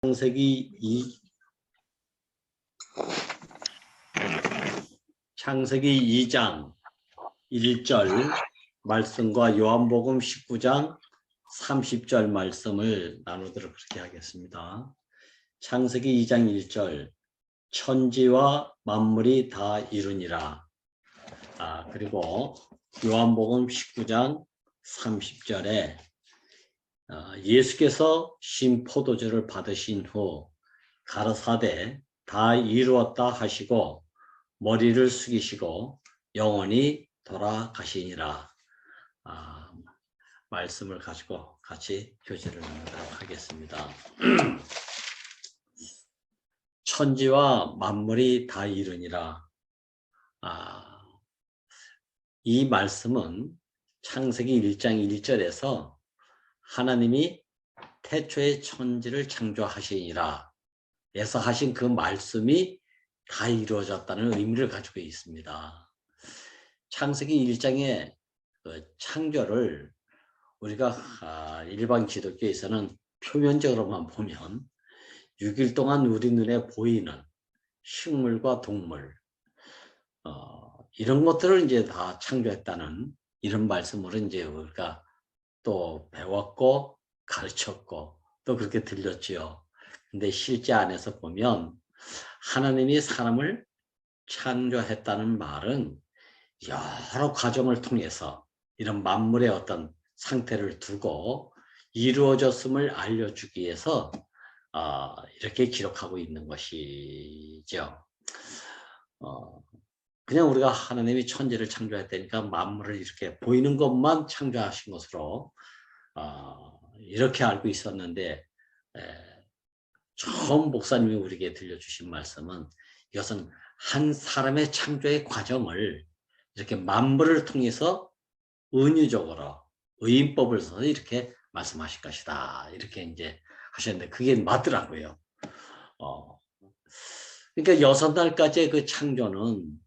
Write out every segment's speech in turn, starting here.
창세기 2장 1절 말씀과 요한복음 19장 30절 말씀을 나누도록 그렇게 하겠습니다. 창세기 2장 1절 천지와 만물이 다 이루니라. 그리고 요한복음 19장 30절에 예수께서 신 포도주를 받으신 후 가라사대 다 이루었다 하시고 머리를 숙이시고 영원히 돌아가시니라. 말씀을 가지고 같이 교제를 나누도록 하겠습니다. 천지와 만물이 다 이루니라. 이 말씀은 창세기 1장 1절에서 하나님이 태초에 천지를 창조하시니라 에서 하신 그 말씀이 다 이루어졌다는 의미를 가지고 있습니다. 창세기 1장의 창조를 우리가 일반 기독교에서는 표면적으로만 보면 6일 동안 우리 눈에 보이는 식물과 동물 이런 것들을 이제 다 창조했다는 이런 말씀으로 이제 우리가 또 배웠고 가르쳤고 또 그렇게 들렸지요. 근데 실제 안에서 보면 하나님이 사람을 창조했다는 말은 여러 과정을 통해서 이런 만물의 어떤 상태를 두고 이루어졌음을 알려주기 위해서 이렇게 기록하고 있는 것이죠. 그냥 우리가 하나님이 천지를 창조했다니까 만물을 이렇게 보이는 것만 창조하신 것으로 이렇게 알고 있었는데 처음 목사님이 우리에게 들려주신 말씀은 이것은 한 사람의 창조의 과정을 이렇게 만물을 통해서 은유적으로 의인법을 써서 이렇게 말씀하실 것이다. 이렇게 이제 하셨는데 그게 맞더라고요. 그러니까 6날까지의 그 창조는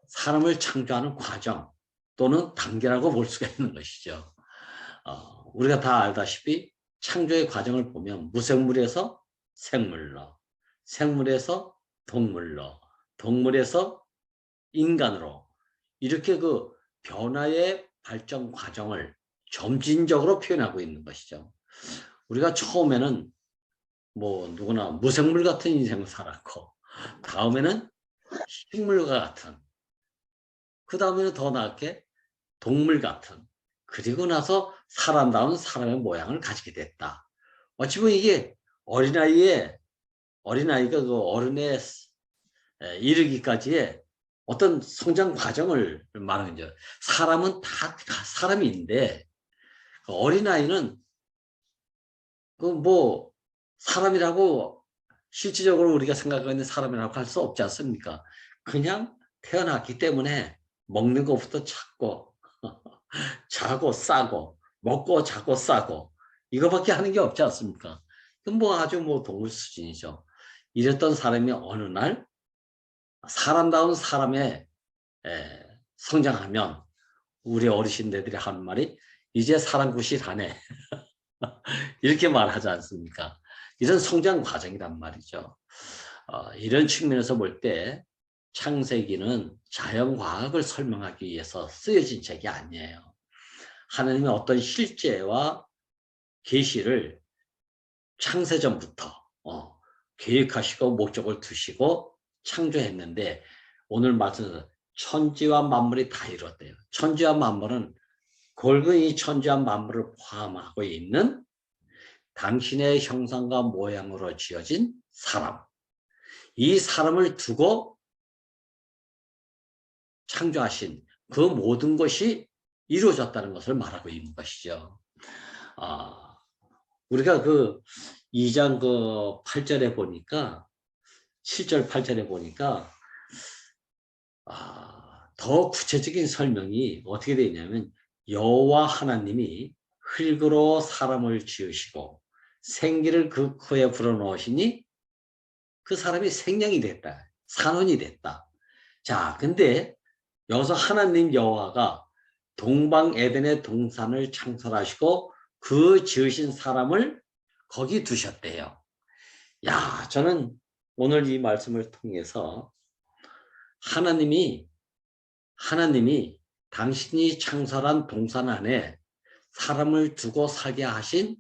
사람을 창조하는 과정 또는 단계라고 볼 수가 있는 것이죠. 우리가 다 알다시피 창조의 과정을 보면 무생물에서 생물로, 생물에서 동물로, 동물에서 인간으로 이렇게 그 변화의 발전 과정을 점진적으로 표현하고 있는 것이죠. 우리가 처음에는 뭐 누구나 무생물 같은 인생을 살았고 다음에는 식물과 같은 그 다음에는 더 나게 동물 같은 그리고 나서 사람다운 사람의 모양을 가지게 됐다. 어찌 보면 이게 어린아이가 그 어른에 이르기까지의 어떤 성장 과정을 말하는 거죠. 사람은 다 사람인데 어린아이는 그 뭐 사람이라고 실질적으로 우리가 생각하는 사람이라고 할 수 없지 않습니까? 그냥 태어났기 때문에 먹는 것부터 찾고 자고 싸고 먹고 자고 싸고 이거밖에 하는 게 없지 않습니까? 뭐 아주 뭐 동물 수준이죠. 이랬던 사람이 어느 날 사람다운 사람의 성장하면 우리 어르신들이 하는 말이 이제 사람 구실하네 이렇게 말하지 않습니까? 이런 성장 과정이란 말이죠. 이런 측면에서 볼 때 창세기는 자연과학을 설명하기 위해서 쓰여진 책이 아니에요. 하나님의 어떤 실제와 계시를 창세전부터 계획하시고 목적을 두시고 창조했는데 오늘 말씀에서 천지와 만물이 다 이루었대요. 천지와 만물은 골고이 천지와 만물을 포함하고 있는 당신의 형상과 모양으로 지어진 사람. 이 사람을 두고 창조하신 그 모든 것이 이루어졌다는 것을 말하고 있는 것이죠. 우리가 그 2장 그 8절에 보니까 7절 8절에 보니까 더 구체적인 설명이 어떻게 되냐면 여호와 하나님이 흙으로 사람을 지으시고 생기를 그 코에 불어넣으시니 그 사람이 생명이 됐다. 산원이 됐다. 자, 근데 여기서 하나님 여호와가 동방 에덴의 동산을 창설하시고 그 지으신 사람을 거기 두셨대요. 야, 저는 오늘 이 말씀을 통해서 하나님이 당신이 창설한 동산 안에 사람을 두고 살게 하신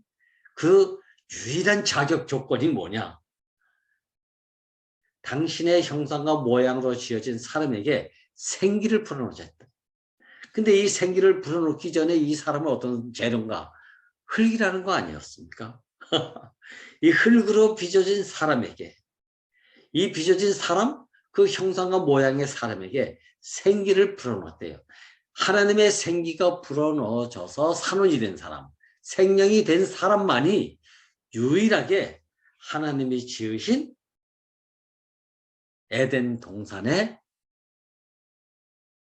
그 유일한 자격 조건이 뭐냐? 당신의 형상과 모양으로 지어진 사람에게 생기를 불어넣자 했다. 근데 이 생기를 불어넣기 전에 이 사람은 어떤 재료인가? 흙이라는 거 아니었습니까? 이 흙으로 빚어진 사람에게, 이 빚어진 사람, 그 형상과 모양의 사람에게 생기를 불어넣었대요. 하나님의 생기가 불어넣어져서 산원이 된 사람, 생명이 된 사람만이 유일하게 하나님이 지으신 에덴 동산에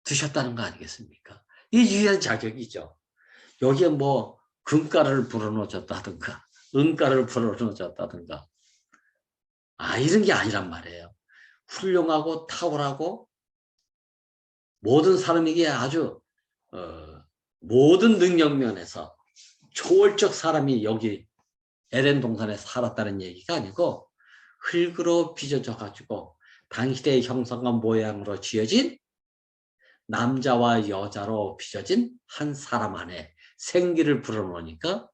두셨다는 거 아니겠습니까? 이 유일한 자격이죠. 여기에 뭐 금가루를 불어넣어줬다든가 은가루를 불어넣어줬다든가 이런 게 아니란 말이에요. 훌륭하고 탁월하고 모든 사람에게 아주 모든 능력 면에서 초월적 사람이 여기 에덴 동산에 살았다는 얘기가 아니고 흙으로 빚어져 가지고 당신의 형상과 모양으로 지어진 남자와 여자로 빚어진 한 사람 안에 생기를 불어넣으니까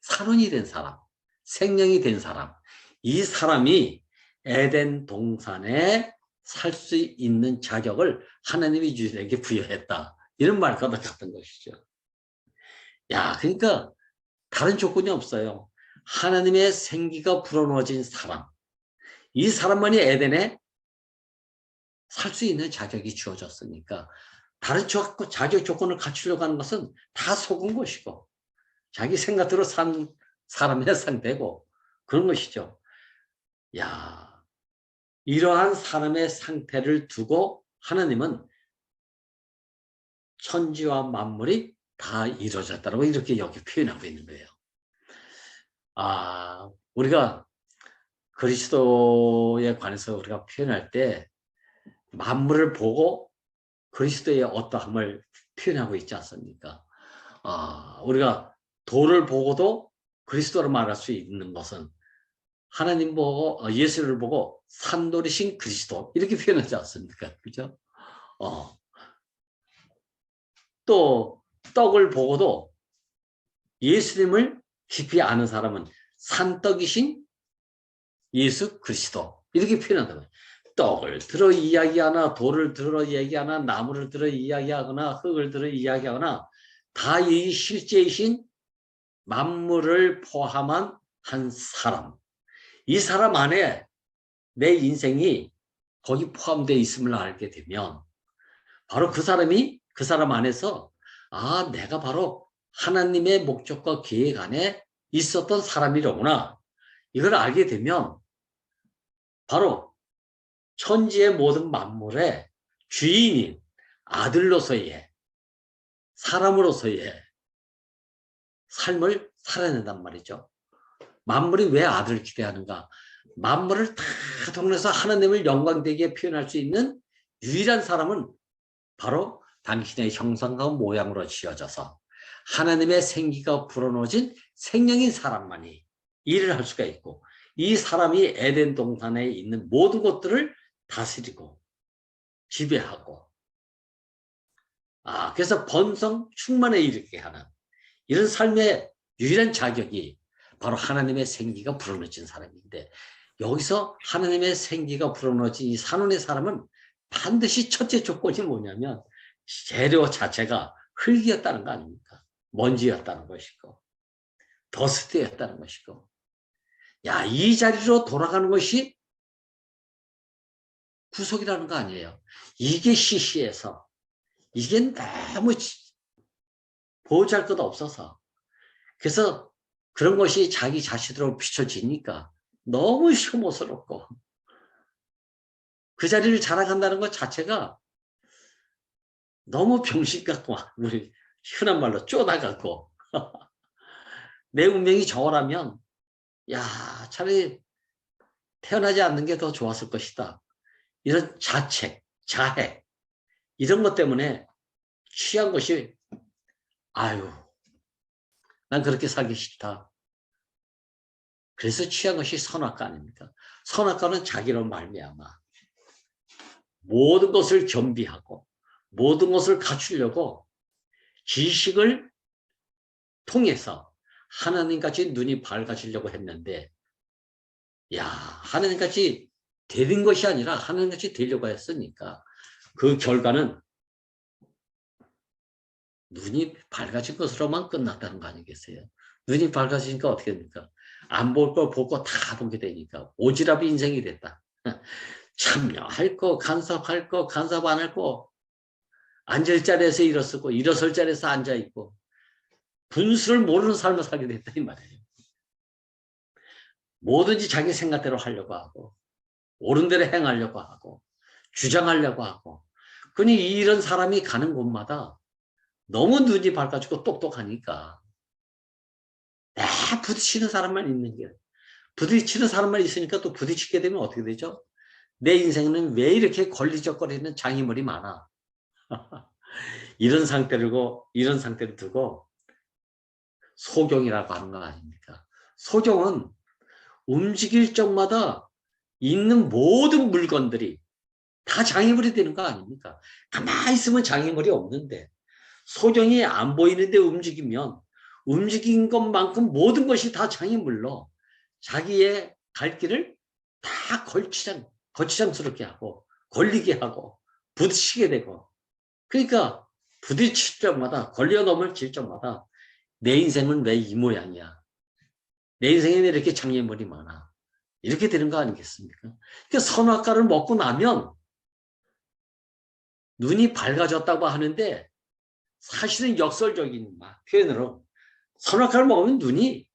산원이 된 사람, 생명이 된 사람, 이 사람이 에덴 동산에 살 수 있는 자격을 하나님이 유대에게 부여했다. 이런 말과 같은 것이죠. 야, 그러니까 다른 조건이 없어요. 하나님의 생기가 불어넣어진 사람, 이 사람만이 에덴에 살 수 있는 자격이 주어졌으니까 다른 자격 조건을 갖추려고 하는 것은 다 속은 것이고 자기 생각대로 산 사람의 상태고 그런 것이죠. 야, 이러한 사람의 상태를 두고 하나님은 천지와 만물이 다 이루어졌다고 이렇게 여기 표현하고 있는 거예요. 우리가 그리스도에 관해서 우리가 표현할 때 만물을 보고 그리스도의 어떠함을 표현하고 있지 않습니까? 우리가 돌을 보고도 그리스도를 말할 수 있는 것은 하나님 보고 예수를 보고 산돌이신 그리스도 이렇게 표현하지 않습니까? 그죠? 또 떡을 보고도 예수님을 깊이 아는 사람은 산떡이신 예수 그리스도 이렇게 표현한다 말이에요. 떡을 들어 이야기하나 돌을 들어 이야기하나 나무를 들어 이야기하거나 흙을 들어 이야기하거나 다 이 실제이신 만물을 포함한 한 사람. 이 사람 안에 내 인생이 거기 포함되어 있음을 알게 되면 바로 그 사람 안에서 내가 바로 하나님의 목적과 계획 안에 있었던 사람이로구나. 이걸 알게 되면 바로 천지의 모든 만물의 주인인 아들로서의 사람으로서의 삶을 살아낸단 말이죠. 만물이 왜 아들을 기대하는가? 만물을 다 통해서 하나님을 영광되게 표현할 수 있는 유일한 사람은 바로 당신의 형상과 모양으로 지어져서 하나님의 생기가 불어넣어진 생명인 사람만이 일을 할 수가 있고 이 사람이 에덴 동산에 있는 모든 것들을 다스리고 지배하고 그래서 번성 충만에 이르게 하는 이런 삶의 유일한 자격이 바로 하나님의 생기가 불어넣어진 사람인데 여기서 하나님의 생기가 불어넣어진 이 산원의 사람은 반드시 첫째 조건이 뭐냐면 재료 자체가 흙이었다는 거 아닙니까? 먼지였다는 것이고 더스트였다는 것이고 이 자리로 돌아가는 것이 구속이라는 거 아니에요. 이게 시시해서 이게 너무 보잘것 없어서 그래서 그런 것이 자기 자신으로 비춰지니까 너무 혐오스럽고 그 자리를 자랑한다는 것 자체가 너무 병신 같고 우리 흔한 말로 쪼다같고 내 운명이 저거라면 차라리 태어나지 않는 게 더 좋았을 것이다. 이런 자책, 자해 이런 것 때문에 취한 것이 난 그렇게 살기 싫다. 그래서 취한 것이 선악과 아닙니까? 선악과는 자기로 말미암아 모든 것을 겸비하고 모든 것을 갖추려고 지식을 통해서 하나님같이 눈이 밝아지려고 했는데, 야, 하나님같이 되는 것이 아니라 하나님같이 되려고 했으니까 그 결과는 눈이 밝아진 것으로만 끝났다는 거 아니겠어요? 눈이 밝아지니까 어떻게 됩니까? 안 볼 걸 볼 거 다 보게 되니까 오지랖 인생이 됐다. 참여할 거, 간섭할 거, 간섭 안 할 거, 앉을 자리에서 일어서고 일어설 자리에서 앉아있고 분수를 모르는 삶을 살게 됐다 이 말이에요. 뭐든지 자기 생각대로 하려고 하고 옳은 대로 행하려고 하고 주장하려고 하고, 그니 이런 사람이 가는 곳마다 너무 눈이 밝아지고 똑똑하니까 부딪히는 사람만 있는 게, 부딪히는 사람만 있으니까 또 부딪히게 되면 어떻게 되죠? 내 인생은 왜 이렇게 걸리적거리는 장애물이 많아? 이런 상태를 두고 소경이라고 하는 거 아닙니까? 소경은 움직일 적마다 있는 모든 물건들이 다 장애물이 되는 거 아닙니까? 가만히 있으면 장애물이 없는데 소경이 안 보이는데 움직이면 움직인 것만큼 모든 것이 다 장애물로 자기의 갈 길을 다 거치장스럽게 하고 걸리게 하고 부딪히게 되고, 그러니까 부딪힐 적마다 걸려 넘어질 적마다 내 인생은 왜 이 모양이야? 내 인생에 왜 이렇게 장애물이 많아? 이렇게 되는 거 아니겠습니까? 그러니까 선악과를 먹고 나면 눈이 밝아졌다고 하는데 사실은 역설적인 표현으로 선악과를 먹으면 눈이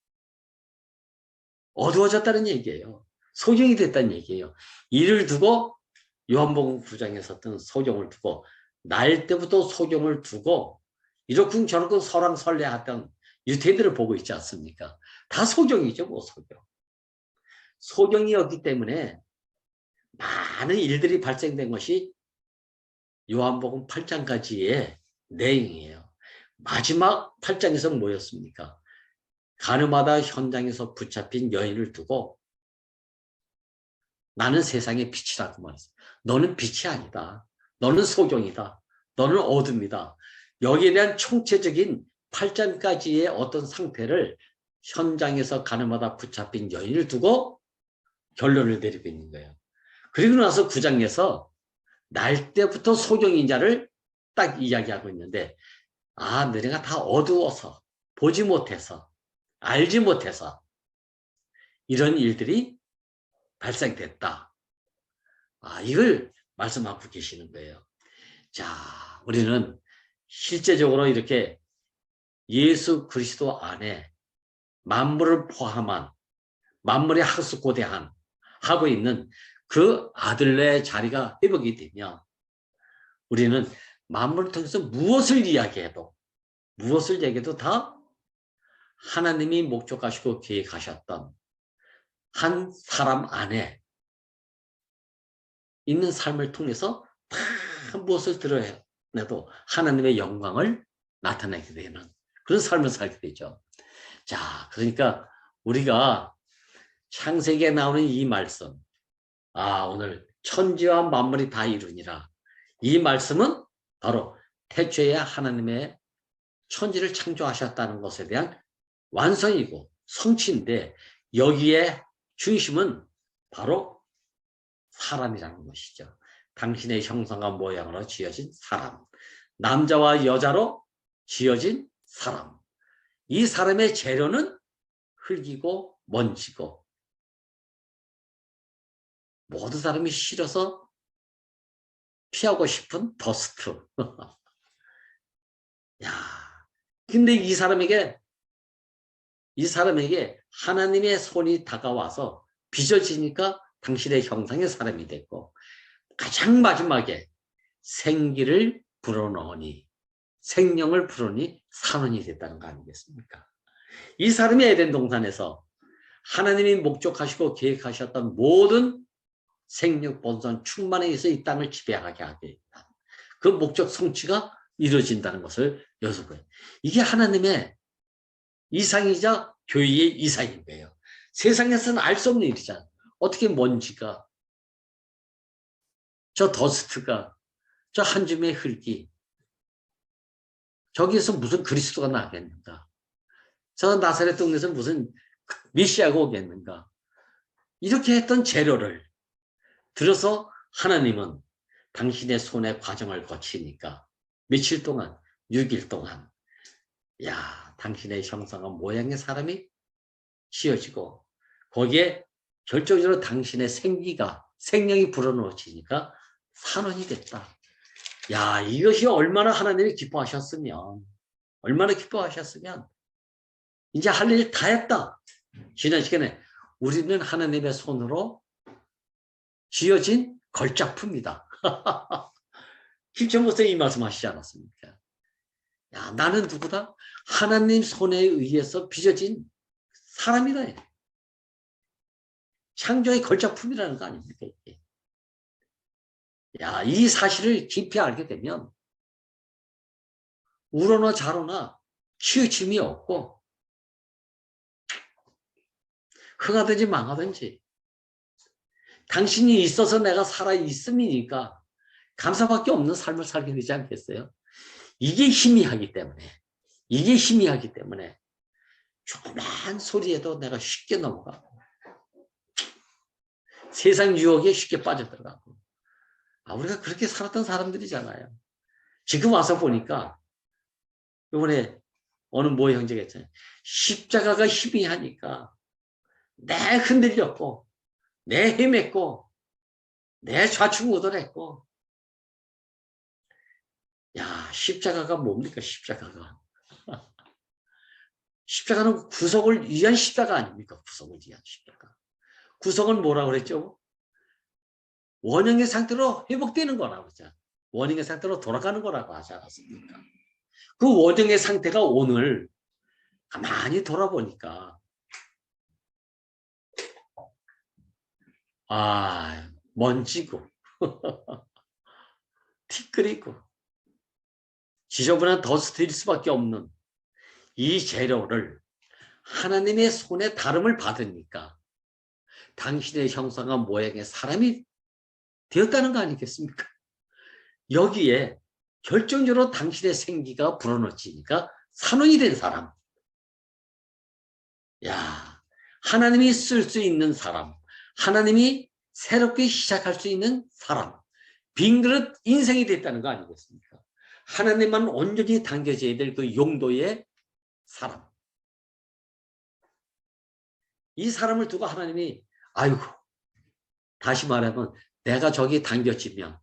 어두워졌다는 얘기예요. 소경이 됐다는 얘기예요. 이를 두고 요한복음 9장에 썼던 소경을 두고, 날 때부터 소경을 두고 이렇군 저렇군 설왕설래했던 유태인들을 보고 있지 않습니까? 다 소경이죠, 뭐 소경. 소경이었기 때문에 많은 일들이 발생된 것이 요한복음 8장까지의 내용이에요. 마지막 8장에서 뭐였습니까? 가늠하다 현장에서 붙잡힌 여인을 두고 나는 세상의 빛이라고 말했어요. 너는 빛이 아니다. 너는 소경이다. 너는 어둠이다. 여기에 대한 총체적인 8장까지의 어떤 상태를 현장에서 가늠하다 붙잡힌 여인을 두고 결론을 내리고 있는 거예요. 그리고 나서 9장에서 날 때부터 소경인 자를 딱 이야기하고 있는데, 너네가 다 어두워서 보지 못해서 알지 못해서 이런 일들이 발생됐다. 이걸 말씀하고 계시는 거예요. 자, 우리는 실제적으로 이렇게 예수 그리스도 안에 만물을 포함한 만물의 학습고대한 하고 있는 그 아들의 자리가 회복이 되면 우리는 만물을 통해서 무엇을 얘기해도 다 하나님이 목적하시고 계획하셨던 한 사람 안에 있는 삶을 통해서 다 무엇을 드러내도 하나님의 영광을 나타내게 되는 그런 삶을 살게 되죠. 자, 그러니까 우리가 창세기에 나오는 이 말씀, 오늘 천지와 만물이 다 이루니라, 이 말씀은 바로 태초에 하나님의 천지를 창조하셨다는 것에 대한 완성이고 성취인데, 여기에 중심은 바로 사람이라는 것이죠. 당신의 형상과 모양으로 지어진 사람, 남자와 여자로 지어진 사람. 이 사람의 재료는 흙이고 먼지고 모든 사람이 싫어서 피하고 싶은 더스트. 야, 근데 이 사람에게 하나님의 손이 다가와서 빚어지니까 당신의 형상의 사람이 됐고, 가장 마지막에 생기를 불어넣으니, 생명을 불어넣으니 산원이 됐다는 거 아니겠습니까? 이 사람이 에덴 동산에서 하나님이 목적하시고 계획하셨던 모든 생육 본선 충만에 의해서 이 땅을 지배하게 하게 된다. 그 목적 성취가 이루어진다는 것을 여기서 보여요. 이게 하나님의 이상이자 교회의 이상인 거예요. 세상에서는 알 수 없는 일이잖아. 어떻게 먼지가, 저 더스트가, 저 한 줌의 흙이 저기에서 무슨 그리스도가 나겠는가? 저 나사렛 동네에서 무슨 메시아가 오겠는가? 이렇게 했던 재료를 들어서 하나님은 당신의 손에 과정을 거치니까 며칠 동안, 6일 동안, 야, 당신의 형상과 모양의 사람이 지어지고 거기에 결정적으로 당신의 생명이 불어넣어지니까 산원이 됐다. 야, 이것이 얼마나 하나님이 기뻐하셨으면, 이제 할 일 다 했다. 지난 시간에 우리는 하나님의 손으로 지어진 걸작품이다. 김천목사 이 말씀 하시지 않았습니까? 야, 나는 누구다? 하나님 손에 의해서 빚어진 사람이다. 창조의 걸작품이라는 거 아닙니까? 이게. 야, 이 사실을 깊이 알게 되면 우로나 자로나 치우침이 없고 흥하든지 망하든지 당신이 있어서 내가 살아있음이니까 감사밖에 없는 삶을 살게 되지 않겠어요? 이게 희미하기 때문에 조그만 소리에도 내가 쉽게 넘어가고 세상 유혹에 쉽게 빠져들어가고 우리가 그렇게 살았던 사람들이잖아요. 지금 와서 보니까 이번에 어느 모 형제가 있잖아요. 십자가가 희미하니까 내 흔들렸고 내 헤맸고 내 좌충우돌했고 야, 십자가가 뭡니까? 십자가는 구속을 위한 십자가 아닙니까? 구속을 위한 십자가. 구속은 뭐라고 그랬죠? 원형의 상태로 회복되는 거라고 하죠. 원형의 상태로 돌아가는 거라고 하지 않았습니까? 그 원형의 상태가 오늘 가만히 돌아보니까 먼지고 티끌이고 지저분한 더스트일 수밖에 없는 이 재료를 하나님의 손에 다름을 받으니까 당신의 형상과 모양의 사람이 되었다는 거 아니겠습니까? 여기에 결정적으로 당신의 생기가 불어넣어지니까 산원이 된 사람. 야, 하나님이 쓸 수 있는 사람, 하나님이 새롭게 시작할 수 있는 사람, 빈 그릇 인생이 됐다는 거 아니겠습니까? 하나님만 온전히 당겨져야 될 그 용도의 사람. 이 사람을 두고 하나님이 아이고, 다시 말하면 내가 저기 당겨지면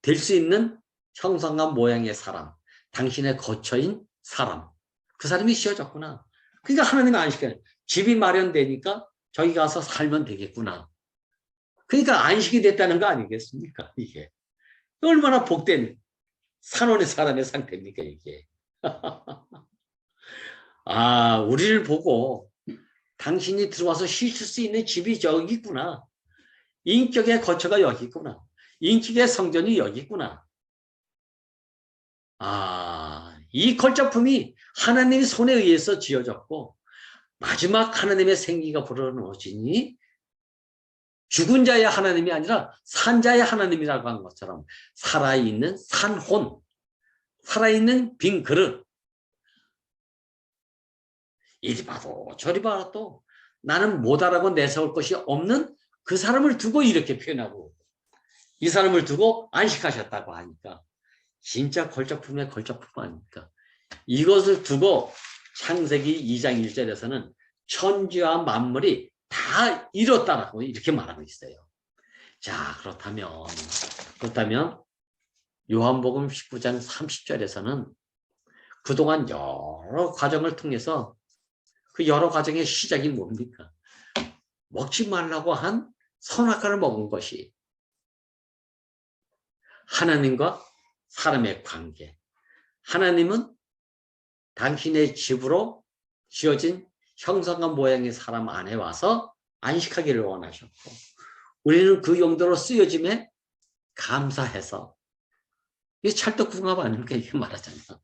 될 수 있는 형상과 모양의 사람, 당신의 거처인 사람, 그 사람이 씌워졌구나. 그러니까 하나님은 안식해요. 집이 마련되니까 저기 가서 살면 되겠구나. 그러니까 안식이 됐다는 거 아니겠습니까? 이게 얼마나 복된 산원의 사람의 상태입니까? 이게. 우리를 보고 당신이 들어와서 쉬실 수 있는 집이 저기 있구나. 인격의 거처가 여기 있구나. 인격의 성전이 여기 있구나. 이 걸작품이 하나님의 손에 의해서 지어졌고 마지막 하나님의 생기가 불어넣어지니 죽은 자의 하나님이 아니라 산자의 하나님이라고 한 것처럼 살아있는 산혼, 살아있는 빈 그릇. 이리 봐도 저리 봐도 나는 못하라고 내세울 것이 없는 그 사람을 두고 이렇게 표현하고 이 사람을 두고 안식하셨다고 하니까 진짜 걸작품의 걸작품 아닙니까? 이것을 두고 창세기 2장 1절에서는 천지와 만물이 다 이뤘다라고 이렇게 말하고 있어요. 자, 그렇다면 요한복음 19장 30절에서는 그동안 여러 과정을 통해서 그 여러 과정의 시작이 뭡니까? 먹지 말라고 한 선악과를 먹은 것이 하나님과 사람의 관계. 하나님은 당신의 집으로 지어진 형상과 모양의 사람 안에 와서 안식하기를 원하셨고 우리는 그 용도로 쓰여짐에 감사해서 이게 찰떡궁합 아닙니까? 이렇게 말하잖아요.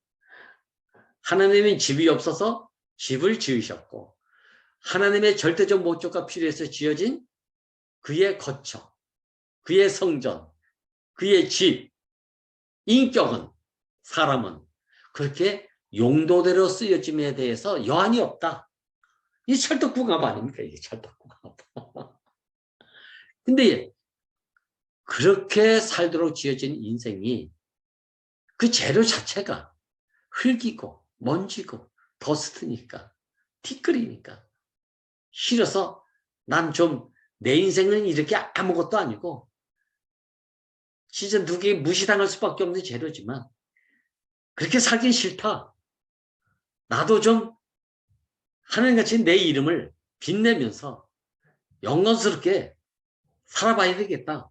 하나님은 집이 없어서 집을 지으셨고 하나님의 절대적 목적과 필요해서 지어진 그의 거처, 그의 성전, 그의 집, 인격은, 사람은 그렇게 용도대로 쓰여짐에 대해서 여한이 없다. 이 찰떡궁합 아닙니까? 이게 찰떡궁합. 근데 그렇게 살도록 지어진 인생이 그 재료 자체가 흙이고 먼지고 더스트니까 티끌이니까 싫어서 난 좀 내 인생은 이렇게 아무것도 아니고 진짜 누구에게 무시당할 수밖에 없는 재료지만 그렇게 살긴 싫다. 나도 좀 하나님같이 내 이름을 빛내면서 영광스럽게 살아봐야 되겠다.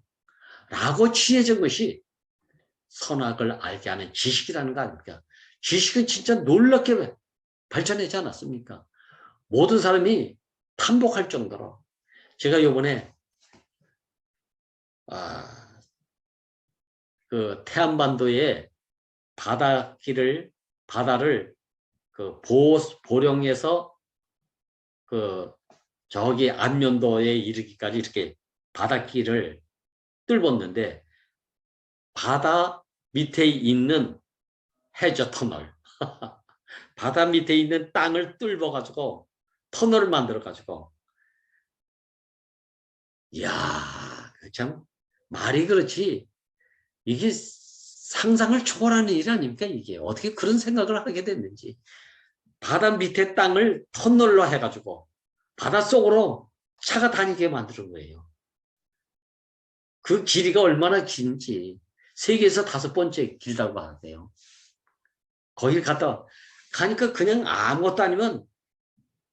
라고 취해진 것이 선악을 알게 하는 지식이라는 거 아닙니까? 지식은 진짜 놀랍게 발전하지 않았습니까? 모든 사람이 탐복할 정도로. 제가 요번에 그 태안반도의 바다를 그 보령에서 그 저기 안면도에 이르기까지 이렇게 바닷길을 뚫었는데 바다 밑에 있는 해저 터널 바다 밑에 있는 땅을 뚫어가지고 터널을 만들어가지고 이야 참 말이 그렇지 이게 상상을 초월하는 일 아닙니까 이게 어떻게 그런 생각을 하게 됐는지 바다 밑에 땅을 터널로 해가지고 바닷속으로 차가 다니게 만드는 거예요. 그 길이가 얼마나 긴지 세계에서 5번째 길다고 하대요. 거길 갔다 가니까 그냥 아무것도 아니면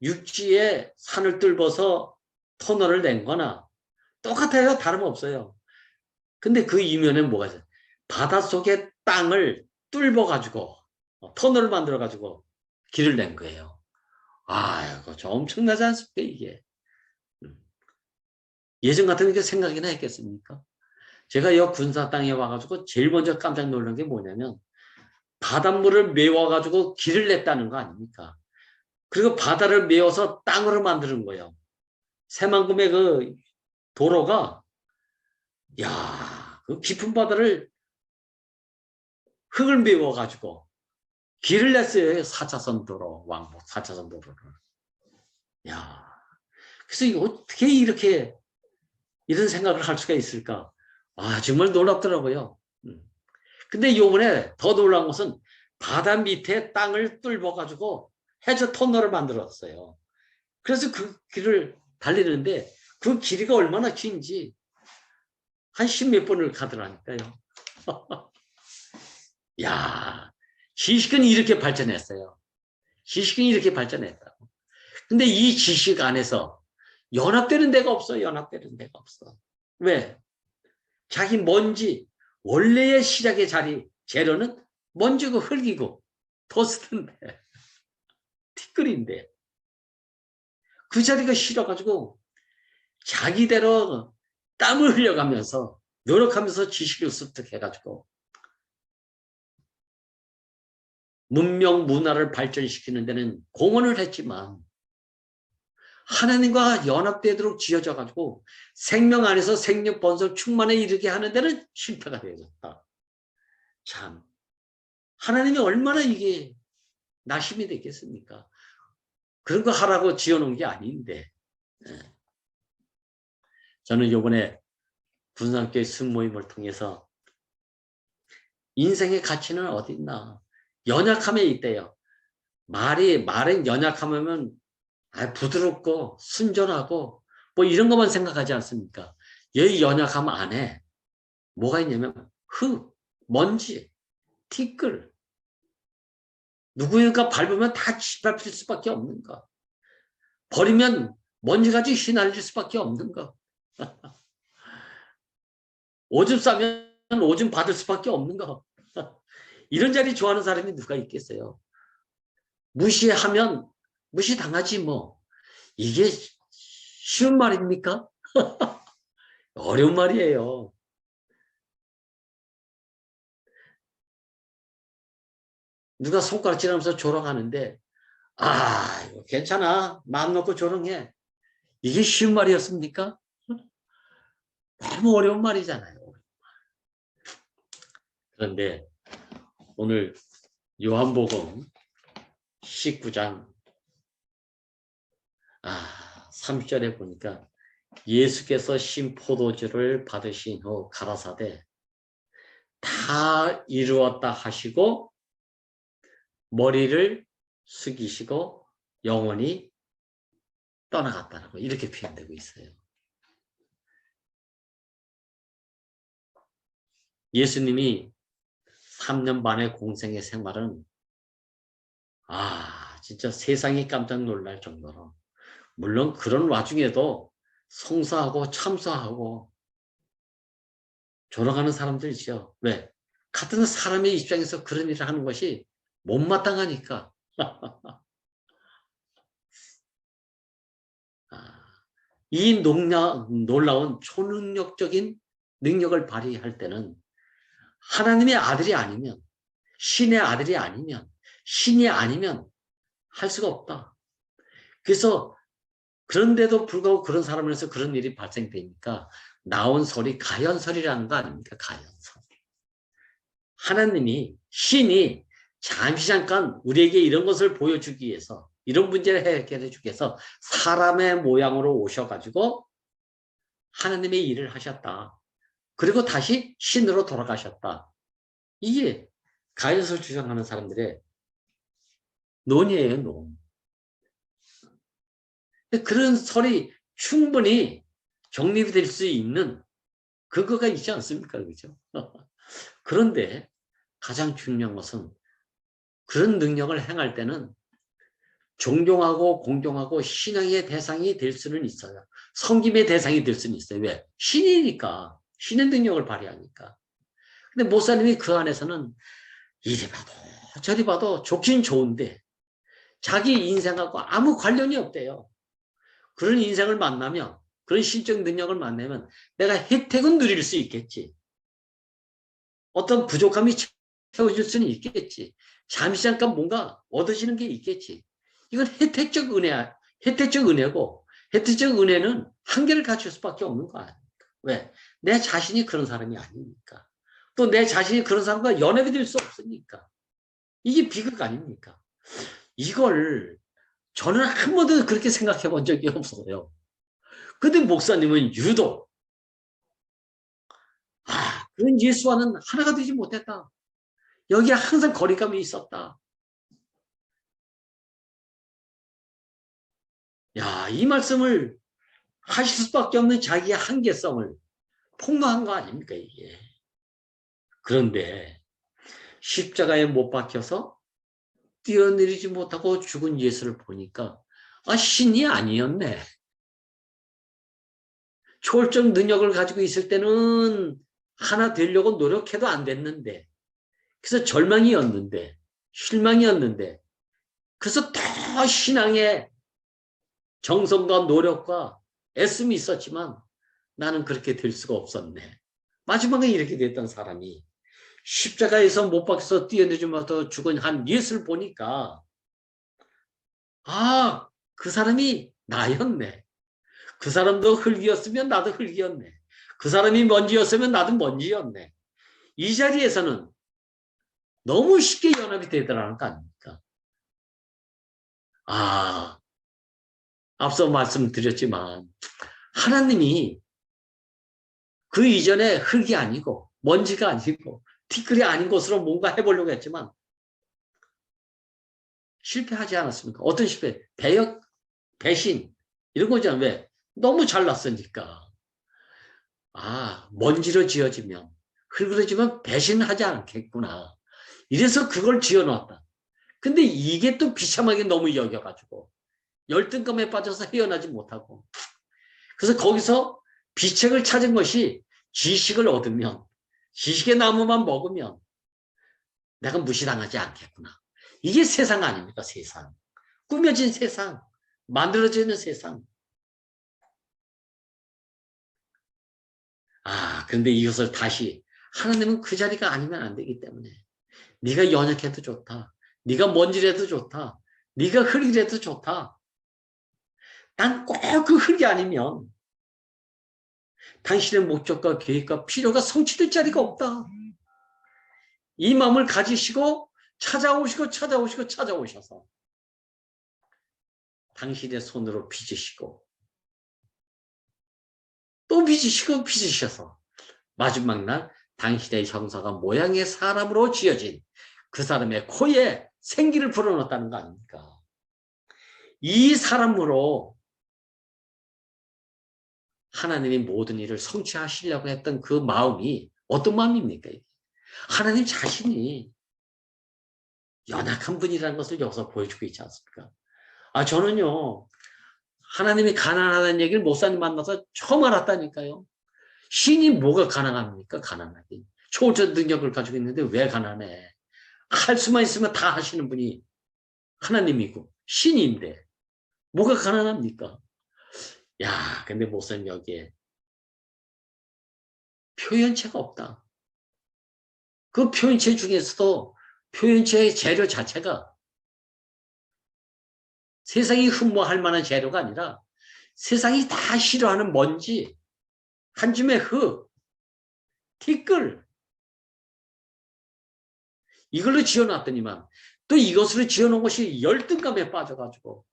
육지에 산을 뚫어서 터널을 낸 거나 똑같아요. 다름없어요. 근데 그 이면에 뭐가 있어요? 바닷속에 땅을 뚫어가지고 터널을 만들어가지고 길을 낸 거예요. 아이고 저 엄청나지 않습니까 이게. 예전 같으면 이게 생각이나 했겠습니까? 제가 여 군사 땅에 와가지고 제일 먼저 깜짝 놀란 게 뭐냐면 바닷물을 메워가지고 길을 냈다는 거 아닙니까? 그리고 바다를 메워서 땅으로 만드는 거예요. 새만금의 그 도로가 야, 그 깊은 바다를 흙을 메워가지고 길을 냈어요. 4차선 도로, 왕복 4차선 도로를. 야, 그래서 이거 어떻게 이렇게 이런 생각을 할 수가 있을까? 아, 정말 놀랍더라고요. 근데 요번에 더 놀라운 것은 바다 밑에 땅을 뚫어가지고 해저 터널을 만들었어요. 그래서 그 길을 달리는데 그 길이가 얼마나 긴지 한 10몇 번을 가더라니까요. 야, 지식은 이렇게 발전했어요. 지식은 이렇게 발전했다고. 근데 이 지식 안에서 연합되는 데가 없어. 연합되는 데가 없어. 왜? 자기 먼지, 원래의 시작의 자리, 재료는 먼지고 흙이고 더스트인데, 티끌인데 그 자리가 싫어가지고 자기대로 땀을 흘려가면서 노력하면서 지식을 습득해가지고 문명 문화를 발전시키는 데는 공헌을 했지만 하나님과 연합되도록 지어져 가지고 생명 안에서 생명 번성 충만에 이르게 하는 데는 실패가 되어졌다. 참 하나님이 얼마나 이게 낙심이 됐겠습니까? 그런 거 하라고 지어놓은 게 아닌데. 저는 이번에 군산교회 승모임을 통해서 인생의 가치는 어디 있나? 연약함에 있대요. 말은 연약하면 부드럽고 순전하고 뭐 이런 것만 생각하지 않습니까? 여기 연약함 안에 뭐가 있냐면 흙, 먼지, 티끌 누구인가 밟으면 다 밟힐 수밖에 없는 거. 버리면 먼지같이 휘날릴 수밖에 없는 거. 오줌 싸면 오줌 받을 수밖에 없는 거. 이런 자리 좋아하는 사람이 누가 있겠어요? 무시하면 무시당하지 뭐. 이게 쉬운 말입니까? 어려운 말이에요. 누가 손가락질하면서 조롱하는데 아, 이거 괜찮아. 마음 놓고 조용해. 이게 쉬운 말이었습니까? 너무 어려운 말이잖아요. 그런데 오늘 요한복음 19장 3절에 보니까 예수께서 신 포도주를 받으신 후 가라사대 다 이루었다 하시고 머리를 숙이시고 영원히 떠나갔다고 이렇게 표현되고 있어요. 예수님이 3년 반의 공생의 생활은 진짜 세상이 깜짝 놀랄 정도로 물론 그런 와중에도 성사하고 참사하고 졸아가는 사람들이죠. 왜? 같은 사람의 입장에서 그런 일을 하는 것이 못마땅하니까. 이 놀라운 초능력적인 능력을 발휘할 때는 하나님의 아들이 아니면 신의 아들이 아니면 신이 아니면 할 수가 없다. 그래서 그런데도 불구하고 그런 사람에서 그런 일이 발생되니까 나온 설이 가연설이라는 거 아닙니까? 가연설. 하나님이 신이 잠시 잠깐 우리에게 이런 것을 보여주기 위해서 이런 문제를 해결해 주기 위해서 사람의 모양으로 오셔가지고 하나님의 일을 하셨다. 그리고 다시 신으로 돌아가셨다. 이게 가연설 주장하는 사람들의 논의예요, 논. 그런 설이 충분히 정립이 될 수 있는 근거가 있지 않습니까? 그죠? 그런데 가장 중요한 것은 그런 능력을 행할 때는 존경하고 공경하고 신앙의 대상이 될 수는 있어요. 섬김의 대상이 될 수는 있어요. 왜? 신이니까. 신의 능력을 발휘하니까. 근데 목사님이 그 안에서는 이리 봐도 저리 봐도 좋긴 좋은데 자기 인생하고 아무 관련이 없대요. 그런 인생을 만나면 그런 신적 능력을 만나면 내가 혜택은 누릴 수 있겠지. 어떤 부족함이 채워질 수는 있겠지. 잠시 잠깐 뭔가 얻어지는 게 있겠지. 이건 혜택적 은혜야. 혜택적 은혜고 혜택적 은혜는 한계를 갖출 수밖에 없는 거 아닙니까? 왜? 내 자신이 그런 사람이 아니니까. 또 내 자신이 그런 사람과 연합이 될 수 없으니까. 이게 비극 아닙니까? 이걸 저는 한 번도 그렇게 생각해 본 적이 없어요. 근데 목사님은 유독 그런 예수와는 하나가 되지 못했다. 여기에 항상 거리감이 있었다. 야, 이 말씀을 하실 수밖에 없는 자기의 한계성을 폭로한 거 아닙니까, 이게. 그런데 십자가에 못 박혀서 뛰어내리지 못하고 죽은 예수를 보니까 신이 아니었네. 초월적 능력을 가지고 있을 때는 하나 되려고 노력해도 안 됐는데 그래서 절망이었는데 실망이었는데 그래서 더 신앙의 정성과 노력과 애씀이 있었지만 나는 그렇게 될 수가 없었네. 마지막에 이렇게 됐던 사람이 십자가에서 못 박혀서 뛰어내지 못하고 죽은 한 예수를 보니까 그 사람이 나였네. 그 사람도 흙이었으면 나도 흙이었네. 그 사람이 먼지였으면 나도 먼지였네. 이 자리에서는 너무 쉽게 연합이 되더라는 거 아닙니까? 앞서 말씀드렸지만 하나님이 그 이전에 흙이 아니고 먼지가 아니고 티끌이 아닌 것으로 뭔가 해보려고 했지만 실패하지 않았습니까? 어떤 실패? 배역, 배신 이런 거잖아요. 왜? 너무 잘났으니까. 먼지로 지어지면 흙으로 지면 배신하지 않겠구나. 이래서 그걸 지어놨다. 근데 이게 또 비참하게 너무 여겨가지고 열등감에 빠져서 헤어나지 못하고 그래서 거기서 비책을 찾은 것이 지식을 얻으면 지식의 나무만 먹으면 내가 무시당하지 않겠구나. 이게 세상 아닙니까? 세상. 꾸며진 세상. 만들어지는 세상. 그런데 이것을 다시 하나님은 그 자리가 아니면 안 되기 때문에 네가 연약해도 좋다. 네가 먼지라도 좋다. 네가 흙이라도 좋다. 난 꼭 그 흙이 아니면 당신의 목적과 계획과 필요가 성취될 자리가 없다. 이 마음을 가지시고 찾아오셔서 당신의 손으로 빚으시고 또 빚으셔서 마지막 날 당신의 형상과 모양의 사람으로 지어진 그 사람의 코에 생기를 불어넣었다는 거 아닙니까? 이 사람으로 하나님이 모든 일을 성취하시려고 했던 그 마음이 어떤 마음입니까? 하나님 자신이 연약한 분이라는 것을 여기서 보여주고 있지 않습니까? 저는요, 하나님이 가난하다는 얘기를 목사님 만나서 처음 알았다니까요. 신이 뭐가 가난합니까? 가난하게. 초월적 능력을 가지고 있는데 왜 가난해? 할 수만 있으면 다 하시는 분이 하나님이고 신인데 뭐가 가난합니까? 야, 근데 목사님 여기에 표현체가 없다. 그 표현체 중에서도 표현체의 재료 자체가 세상이 흠모할 만한 재료가 아니라 세상이 다 싫어하는 먼지, 한 줌의 흙, 티끌 이걸로 지어놨더니만 또 이것으로 지어놓은 것이 열등감에 빠져가지고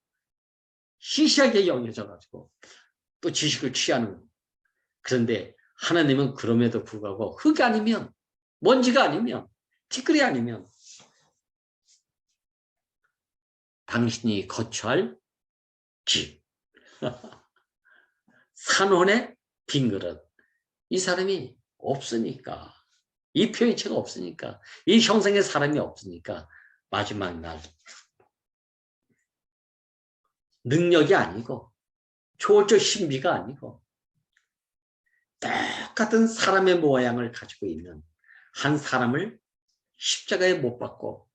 시시하게 여겨져가지고 또 지식을 취하는. 그런데 하나님은 그럼에도 불구하고 흙이 아니면, 먼지가 아니면, 티끌이 아니면 당신이 거처할 집, 산원의 빈 그릇, 이 사람이 없으니까, 이 표현체가 없으니까, 이 형상의 사람이 없으니까 마지막 날 능력이 아니고 초월적 신비가 아니고 똑같은 사람의 모양을 가지고 있는 한 사람을 십자가에 못 박고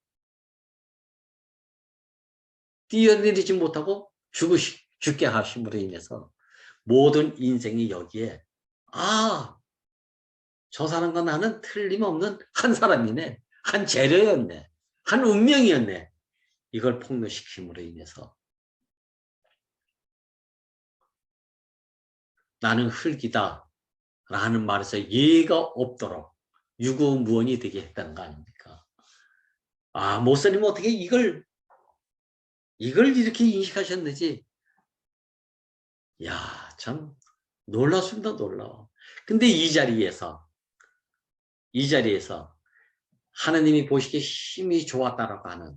뛰어내리지 못하고 죽게 하심으로 인해서 모든 인생이 여기에 저 사람과 나는 틀림없는 한 사람이네. 한 재료였네. 한 운명이었네. 이걸 폭로시킴으로 인해서 나는 흙이다 라는 말에서 예의가 없도록 유구무원이 되게 했다는 거 아닙니까? 목사님은 어떻게 이걸 이렇게 인식하셨는지, 야, 참 놀랍습니다. 놀라워. 근데 이 자리에서 하나님이 보시기에 힘이 좋았다라고 하는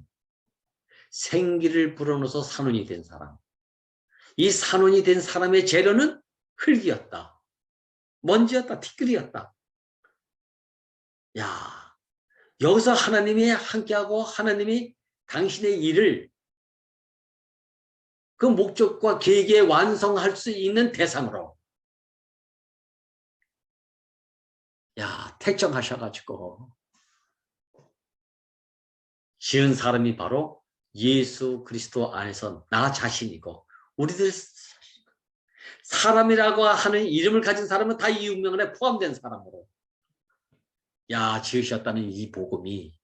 생기를 불어넣어서 산원이 된 사람, 이 산원이 된 사람의 재료는 흙이었다, 먼지였다, 티끌이었다. 야, 여기서 하나님이 함께하고 하나님이 당신의 일을 그 목적과 계획에 완성할 수 있는 대상으로 택정하셔가지고 지은 사람이 바로 예수 그리스도 안에서 나 자신이고, 우리들 사람이라고 하는 이름을 가진 사람은 다 이 운명 안에 포함된 사람으로 지으셨다는 이 복음이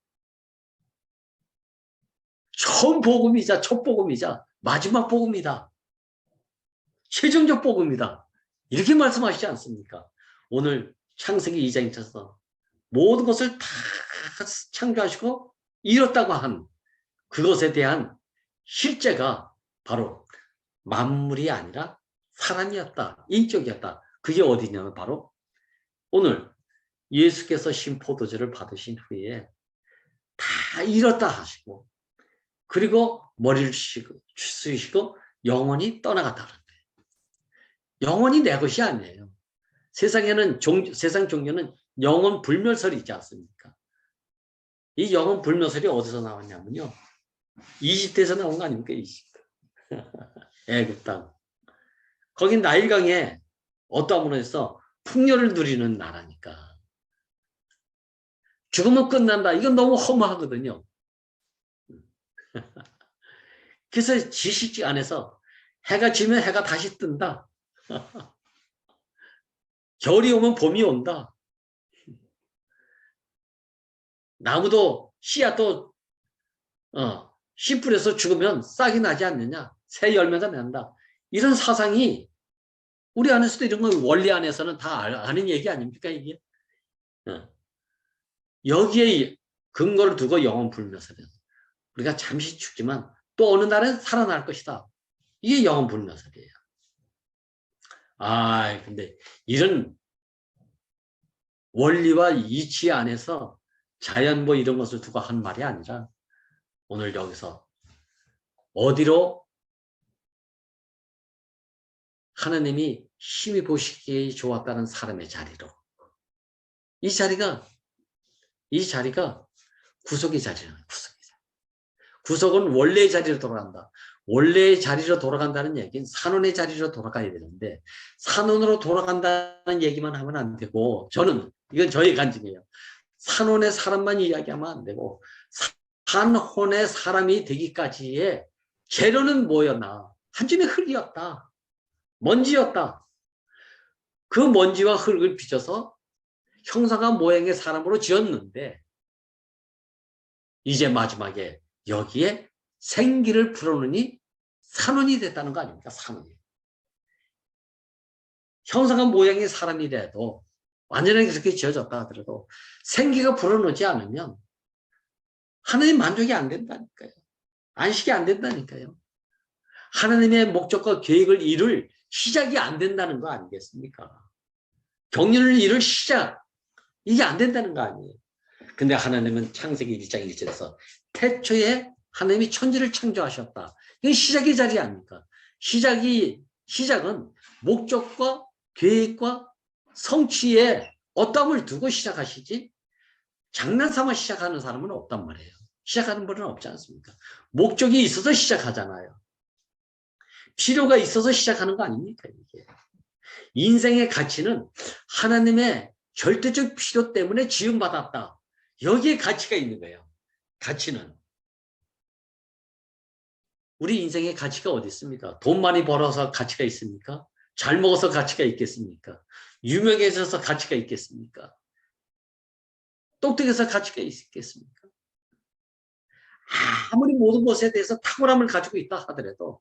처음 복음이자 첫 복음이자 마지막 복음이다. 최종적 복음이다. 이렇게 말씀하시지 않습니까? 오늘 창세기 2장에 있어서 모든 것을 다 창조하시고 이뤘다고 한 그것에 대한 실제가 바로 만물이 아니라 사람이었다. 인격이었다. 그게 어디냐면 바로 오늘 예수께서 신포도주를 받으신 후에 다 이뤘다 하시고, 그리고 머리를 숙이시고 영원히 떠나갔다. 영원히 내 것이 아니에요. 세상에는 세상 종교는 영원 불멸설이 있지 않습니까? 이 영원 불멸설이 어디서 나왔냐면요, 이집트에서 나온 거 아닙니까? 이집트. 애굽 땅. 거긴 나일강에 어떠한 문에서 풍요를 누리는 나라니까. 죽으면 끝난다. 이건 너무 허무하거든요. 그래서 지식지 안에서 해가 지면 해가 다시 뜬다. 겨울이 오면 봄이 온다. 나무도 씨앗도 씨 뿌려서 죽으면 싹이 나지 않느냐? 새 열매가 난다. 이런 사상이 우리 안에서도 이런 거 원리 안에서는 다 아는 얘기 아닙니까 이게? 여기에 근거를 두고 영혼 불멸설이에요. 우리가 잠시 죽지만 또 어느 날은 살아날 것이다. 이게 영혼 불멸설이에요. 근데 이런 원리와 이치 안에서 자연보 이런 것을 두고 한 말이 아니라 오늘 여기서 어디로 하나님이 심히 보시기에 좋았다는 사람의 자리로 이 자리가 구속의 자리잖아요. 구속은 원래의 자리로 돌아간다. 원래의 자리로 돌아간다는 얘기는 산원의 자리로 돌아가야 되는데 산원으로 돌아간다는 얘기만 하면 안 되고 이건 저의 간증이에요. 산원의 사람만 이야기하면 안 되고 산혼의 사람이 되기까지의 재료는 뭐였나? 한 줌의 흙이었다. 먼지였다. 그 먼지와 흙을 빚어서 형상과 모양의 사람으로 지었는데 이제 마지막에 여기에 생기를 불어넣으니 산원이 됐다는 거 아닙니까? 산원이. 형상과 모양의 사람이라도 완전하게 그렇게 지어졌다 하더라도 생기가 불어넣지 않으면 하나님 만족이 안 된다니까요. 안식이 안 된다니까요. 하나님의 목적과 계획을 이룰 시작이 안 된다는 거 아니겠습니까? 경륜을 이룰 시작, 이게 안 된다는 거 아니에요. 근데 하나님은 창세기 1장 1절에서 태초에 하나님이 천지를 창조하셨다. 이게 시작의 자리 아닙니까? 시작은 목적과 계획과 성취에 어떠함을 두고 시작하시지 장난삼아 시작하는 사람은 없단 말이에요. 시작하는 분은 없지 않습니까? 목적이 있어서 시작하잖아요. 필요가 있어서 시작하는 거 아닙니까? 이게. 인생의 가치는 하나님의 절대적 필요 때문에 지음받았다. 여기에 가치가 있는 거예요. 가치는. 우리 인생의 가치가 어디 있습니까? 돈 많이 벌어서 가치가 있습니까? 잘 먹어서 가치가 있겠습니까? 유명해져서 가치가 있겠습니까? 똑똑해서 가치가 있겠습니까? 아무리 모든 것에 대해서 탁월함을 가지고 있다 하더라도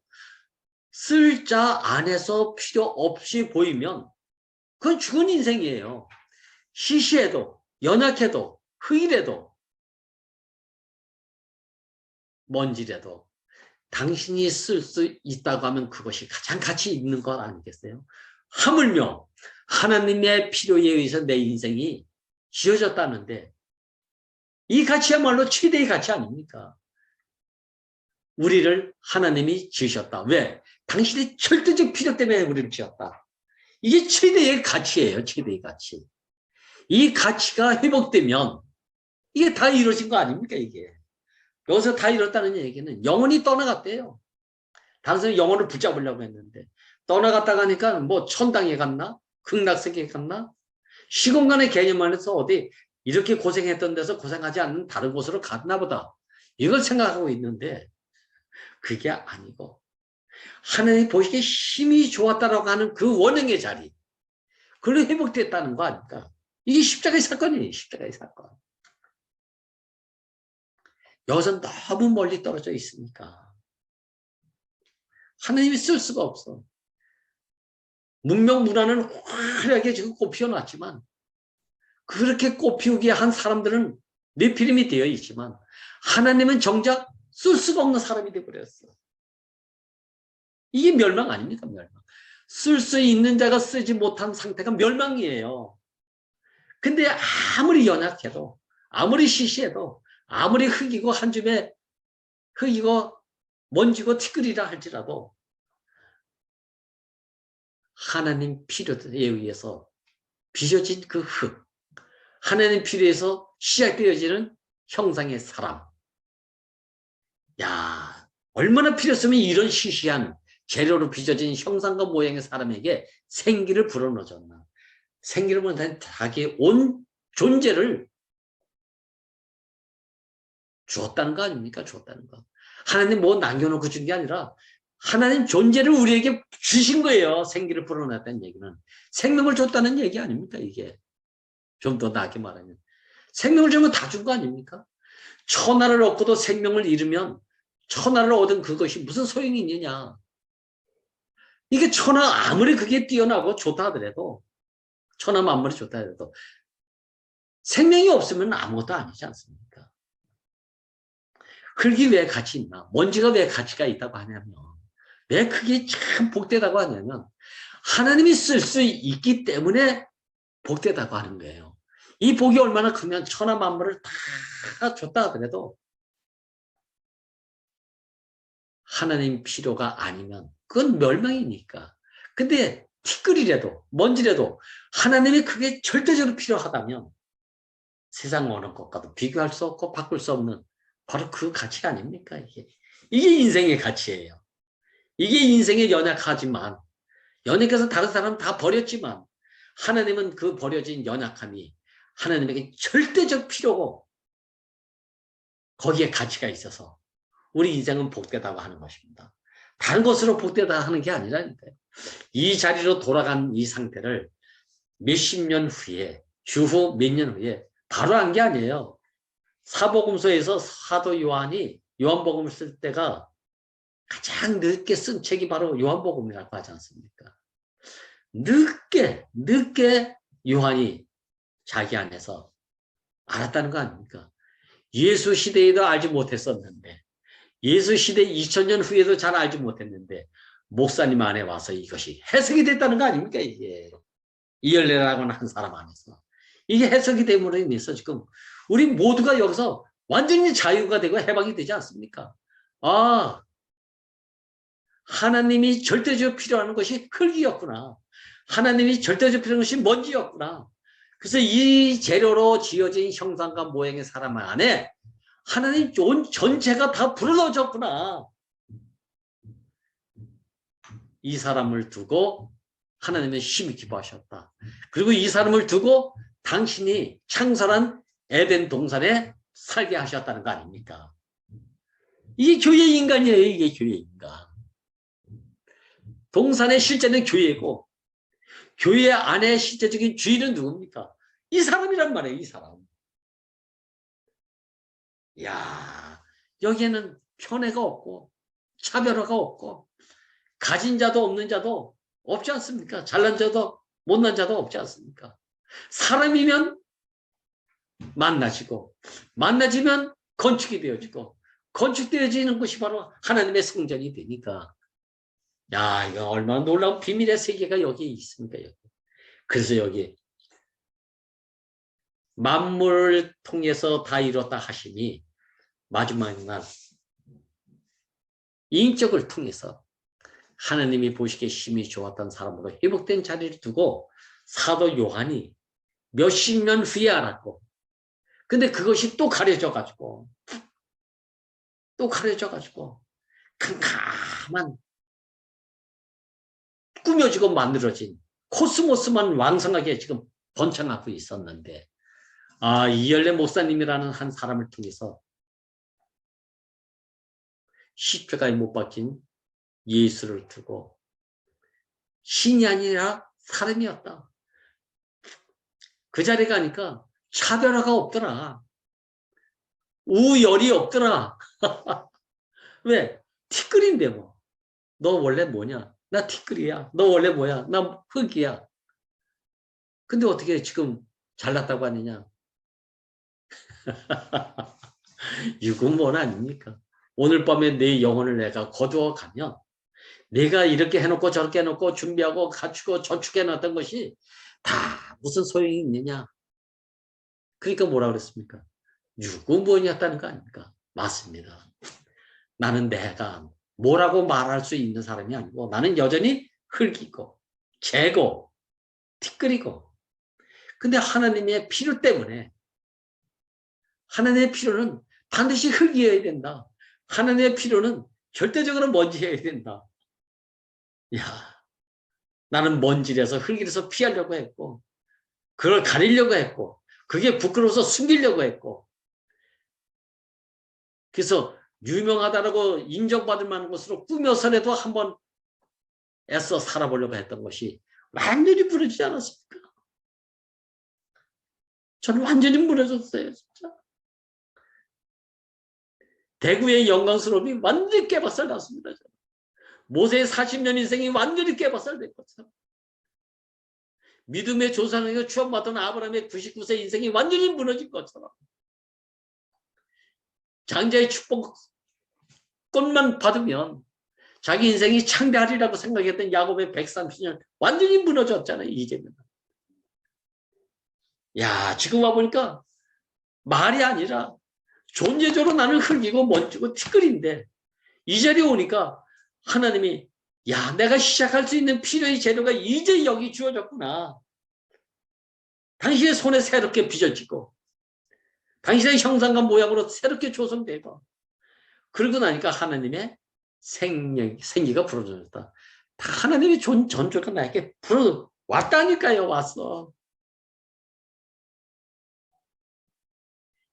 쓸 자 안에서 필요 없이 보이면 그건 죽은 인생이에요. 시시해도 연약해도 흙이라도 먼지라도 당신이 쓸 수 있다고 하면 그것이 가장 가치 있는 것 아니겠어요? 하물며 하나님의 필요에 의해서 내 인생이 지어졌다는데 이 가치야말로 최대의 가치 아닙니까? 우리를 하나님이 지으셨다. 왜? 당신의 절대적 필요 때문에 우리를 지었다. 이게 최대의 가치예요. 최대의 가치. 이 가치가 회복되면 이게 다 이루어진 거 아닙니까? 이게. 여기서 다 이뤘다는 얘기는 영혼이 떠나갔대요. 다른 사람이 영혼을 붙잡으려고 했는데 떠나갔다 가니까 뭐 천당에 갔나? 극락세계에 갔나? 시공간의 개념 안에서 어디 이렇게 고생했던 데서 고생하지 않는 다른 곳으로 갔나 보다. 이걸 생각하고 있는데 그게 아니고 하나님이 보시기에 힘이 좋았다라고 하는 그 원형의 자리, 그걸로 회복됐다는 거 아닙니까? 이게 십자가의 사건이에요. 십자가의 사건. 여기서 너무 멀리 떨어져 있으니까 하나님이 쓸 수가 없어. 문명 문화는 화려하게 지금 꽃피워놨지만 그렇게 꽃피우게 한 사람들은 네피림이 되어 있지만 하나님은 정작 쓸 수가 없는 사람이 되어버렸어. 이게 멸망 아닙니까? 멸망. 쓸 수 있는 자가 쓰지 못한 상태가 멸망이에요. 근데 아무리 연약해도 아무리 시시해도 아무리 흙이고 한 줌에 흙이고 먼지고 티끌이라 할지라도 하나님 필요에 의해서 빚어진 그 흙, 하나님 필요에서 시작되어지는 형상의 사람. 야, 얼마나 필요했으면 이런 시시한 재료로 빚어진 형상과 모양의 사람에게 생기를 불어넣어줬나. 생기를 불어넣은 자기의 온 존재를 주었다는 거 아닙니까? 주었다는 거. 하나님 뭐 남겨놓고 준 게 아니라 하나님 존재를 우리에게 주신 거예요. 생기를 불어넣었다는 얘기는. 생명을 줬다는 얘기 아닙니까? 이게. 좀 더 나게 말하면. 생명을 주면 다 준 거 아닙니까? 천하를 얻고도 생명을 잃으면 천하를 얻은 그것이 무슨 소용이 있느냐. 이게 천하 아무리 그게 뛰어나고 좋다 하더라도 천하 만물이 좋다 하더라도 생명이 없으면 아무것도 아니지 않습니까? 흙이 왜 가치 있나? 먼지가 왜 가치가 있다고 하냐면 왜 그게 참 복되다고 하냐면 하나님이 쓸 수 있기 때문에 복되다고 하는 거예요. 이 복이 얼마나 크면 천하 만물을 다 줬다 하더라도 하나님 필요가 아니면 그건 멸망이니까. 근데 티끌이라도 먼지라도 하나님이 그게 절대적으로 필요하다면 세상 어느 것과도 비교할 수 없고 바꿀 수 없는 바로 그 가치 아닙니까? 이게 인생의 가치예요. 이게 인생의 연약하지만 연약해서 다른 사람 다 버렸지만 하나님은 그 버려진 연약함이 하나님에게 절대적 필요고 거기에 가치가 있어서 우리 인생은 복되다고 하는 것입니다. 다른 것으로 복되다 하는 게 아니라니까요. 이 자리로 돌아간 이 상태를 몇십 년 후에 주후 몇 년 후에 바로 한 게 아니에요. 사복음서에서 사도 요한이 요한복음을 쓸 때가 가장 늦게 쓴 책이 바로 요한복음이라고 하지 않습니까? 늦게 요한이 자기 안에서 알았다는 거 아닙니까? 예수 시대에도 알지 못했었는데 예수 시대 2000년 후에도 잘 알지 못했는데 목사님 안에 와서 이것이 해석이 됐다는 거 아닙니까? 이게 이열레라고 하는 한 사람 안에서 이게 해석이 됨으로 인해서 지금 우리 모두가 여기서 완전히 자유가 되고 해방이 되지 않습니까? 아, 하나님이 절대적으로 필요한 것이 흙이었구나. 하나님이 절대적으로 필요한 것이 먼지였구나. 그래서 이 재료로 지어진 형상과 모양의 사람 안에 하나님 온 전체가 다 불어넣어졌구나. 이 사람을 두고 하나님은 심히 기뻐하셨다. 그리고 이 사람을 두고 당신이 창설한 에덴 동산에 살게 하셨다는 거 아닙니까? 이게 교회 인간이에요. 이게 교회 인간. 동산의 실제는 교회고 교회 안에 실제적인 주인은 누굽니까? 이 사람이란 말이에요. 이 사람. 야, 여기에는 편애가 없고 차별화가 없고 가진 자도 없는 자도 없지 않습니까? 잘난 자도 못난 자도 없지 않습니까? 사람이면 만나지고 만나지면 건축이 되어지고 건축되어지는 것이 바로 하나님의 성전이 되니까 야, 이거 얼마나 놀라운 비밀의 세계가 여기 있습니까? 여기. 그래서 여기 만물을 통해서 다 이뤘다 하시니 마지막 날 인격을 통해서 하나님이 보시기에 심히 좋았던 사람으로 회복된 자리를 두고 사도 요한이 몇십 년 후에 알았고 근데 그것이 또 가려져가지고 캄캄한 꾸며지고 만들어진 코스모스만 왕성하게 지금 번창하고 있었는데 이열레 목사님이라는 한 사람을 통해서 십자가에 못 박힌 예수를 두고 신이 아니라 사람이었다. 그 자리에 가니까 차별화가 없더라. 우열이 없더라. 왜? 티끌인데 뭐. 너 원래 뭐냐? 나 티끌이야. 너 원래 뭐야? 나 흙이야. 근데 어떻게 지금 잘났다고 하느냐? 유구몬 아닙니까? 오늘 밤에 내 영혼을 내가 거두어 가면 내가 이렇게 해놓고 저렇게 해놓고 준비하고 갖추고 저축해놨던 것이 다 무슨 소용이 있느냐? 그러니까 뭐라 그랬습니까? 유구몬이었다는 거 아닙니까? 맞습니다. 나는 내가 뭐라고 말할 수 있는 사람이 아니고 나는 여전히 흙이고 재고 티끌이고 근데 하나님의 필요 때문에 하나님의 필요는 반드시 흙이어야 된다. 하나님의 필요는 절대적으로 먼지여야 된다. 야, 나는 먼지라서 흙이라서 피하려고 했고 그걸 가리려고 했고 그게 부끄러워서 숨기려고 했고 그래서 유명하다라고 인정받을 만한 것으로 꾸며서라도 한번 애써 살아보려고 했던 것이 완전히 무너지지 않았습니까? 저는 완전히 무너졌어요. 진짜. 대구의 영광스러움이 완전히 깨박살 났습니다. 모세의 40년 인생이 완전히 깨박살 된 것처럼, 믿음의 조상에게 추원받던 아브라함의 99세 인생이 완전히 무너진 것처럼, 장자의 축복권만 받으면 자기 인생이 창대하리라고 생각했던 야곱의 130년 완전히 무너졌잖아요. 이제는. 야, 지금 와보니까 말이 아니라 존재적으로 나는 흙이고 먼지고 티끌인데, 이 자리에 오니까 하나님이, 야, 내가 시작할 수 있는 필요의 재료가 이제 여기 주어졌구나. 당신의 손에 새롭게 빚어지고 당신의 형상과 모양으로 새롭게 조성되고, 그러고 나니까 하나님의 생기가 불어졌다. 다 하나님의 전조가 나에게 불어왔다니까요. 왔어.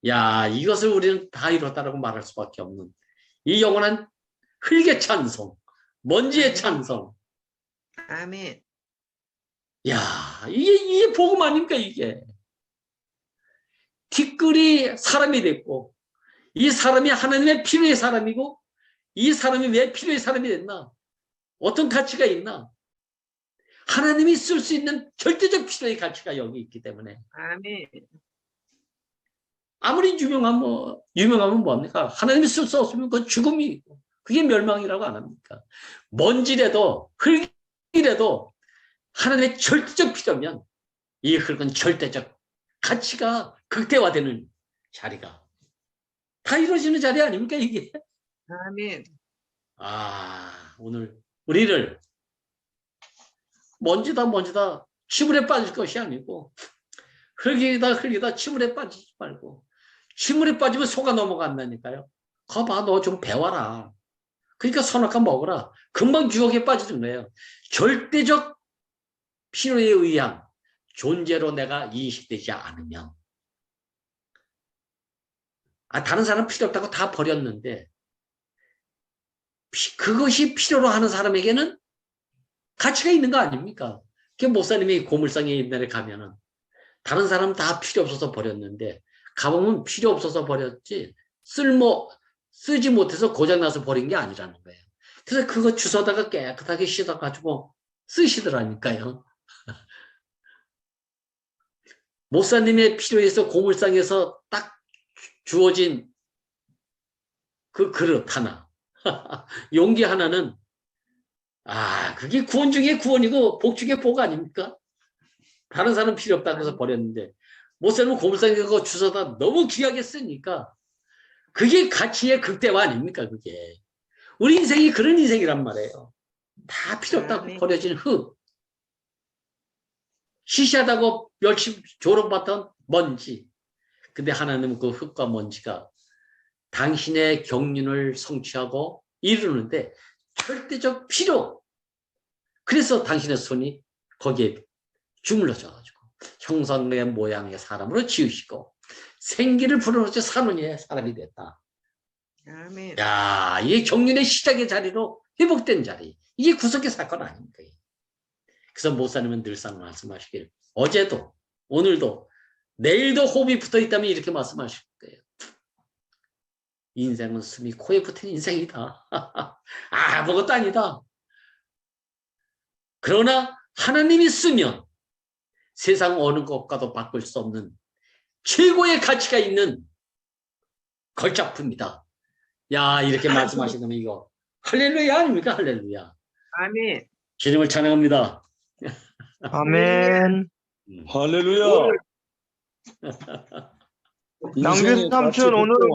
야, 이것을 우리는 다 이뤘다라고 말할 수밖에 없는 이 영원한 흙의 찬송, 먼지의 찬송. 아멘. 야, 이게 복음 아닙니까, 이게. 티끌이 사람이 됐고, 이 사람이 하나님의 필요의 사람이고, 이 사람이 왜 필요의 사람이 됐나? 어떤 가치가 있나? 하나님이 쓸 수 있는 절대적 필요의 가치가 여기 있기 때문에. 아멘. 아무리 유명하면 뭐합니까? 하나님이 쓸 수 없으면 그건 죽음이고, 그게 멸망이라고 안 합니까? 먼지라도, 흙이라도 하나님의 절대적 필요면 이 흙은 절대적 가치가 극대화되는 자리가 다 이루어지는 자리 아닙니까, 이게? 아멘. 아, 오늘 우리를 먼지다 침울에 빠질 것이 아니고, 흙이다 침울에 빠지지 말고, 침울에 빠지면 속아 넘어간다니까요. 거봐, 너 좀 배워라. 그러니까 선악과 먹어라. 금방 유혹에 빠지는 거예요. 절대적 필요에 의한 존재로 내가 인식되지 않으면, 다른 사람 필요 없다고 다 버렸는데, 그것이 필요로 하는 사람에게는 가치가 있는 거 아닙니까? 그 목사님이 고물상에 옛날에 가면은 다른 사람 다 필요 없어서 버렸는데, 가보면 필요 없어서 버렸지 쓰지 못해서 고장나서 버린 게 아니라는 거예요. 그래서 그거 주워다가 깨끗하게 씻어가지고 쓰시더라니까요. 목사님의 필요에서 고물상에서 딱 주어진 그 그릇 하나, 용기 하나는, 그게 구원 중에 구원이고 복 중에 복 아닙니까? 다른 사람 필요 없다고 해서 버렸는데, 목사님은 고물상에 그거 주워다 너무 귀하게 쓰니까 그게 가치의 극대화 아닙니까, 그게. 우리 인생이 그런 인생이란 말이에요. 다 필요 없다고 버려진 흙. 시시하다고 열심히 조롱받던 먼지. 근데 하나님은 그 흙과 먼지가 당신의 경륜을 성취하고 이루는데 절대적 필요. 그래서 당신의 손이 거기에 주물러져가지고 형상의 모양의 사람으로 지으시고 생기를 불어넣지 산원의 사람이 됐다. 아멘. 야, 이게 경륜의 시작의 자리로 회복된 자리. 이게 구속의 사건 아닙니까? 그래서 목사님은 늘상 말씀하시길, 어제도 오늘도 내일도 호흡이 붙어 있다면 이렇게 말씀하실 거예요. 인생은 숨이 코에 붙은 인생이다. 아무것도 아니다. 그러나 하나님이 쓰면 세상 어느 것과도 바꿀 수 없는 최고의 가치가 있는 걸작품이다. 야, 이렇게 말씀하시면 이거 할렐루야 아닙니까? 할렐루야. 아멘. 주님을 찬양합니다. 아멘. 할렐루야. 남규 삼촌 오늘은